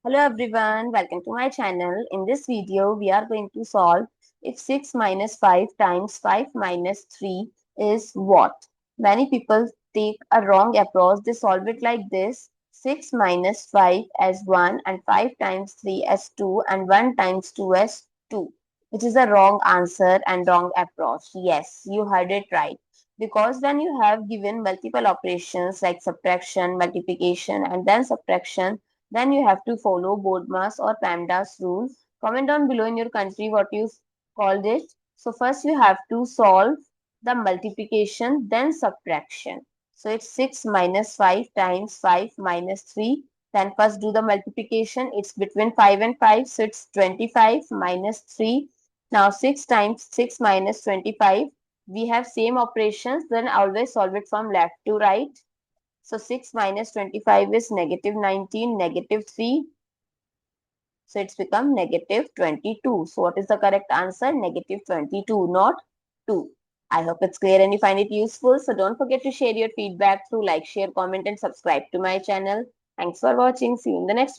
Hello everyone, welcome to my channel. In this video, we are going to solve if 6 minus 5 times 5 minus 3 is what? Many people take a wrong approach. They solve it like this. 6 minus 5 as 1 and 5 times 3 as 2 and 1 times 2 as 2, which is a wrong answer and wrong approach. Yes, you heard it right. Because when you have given multiple operations like subtraction, multiplication and then subtraction, then you have to follow BODMAS or PEMDAS rule. Comment down below in your country what you called it. So first you have to solve the multiplication, then subtraction. So it's 6 minus 5 times 5 minus 3. Then first do the multiplication. It's between 5 and 5. So it's 25 minus 3. Now 6 times 6 minus 25. We have same operations. Then always solve it from left to right. So 6 minus 25 is negative 19, negative 3. So it's become negative 22. So what is the correct answer? Negative 22, not 2. I hope it's clear and you find it useful. So don't forget to share your feedback through like, share, comment and subscribe to my channel. Thanks for watching. See you in the next video.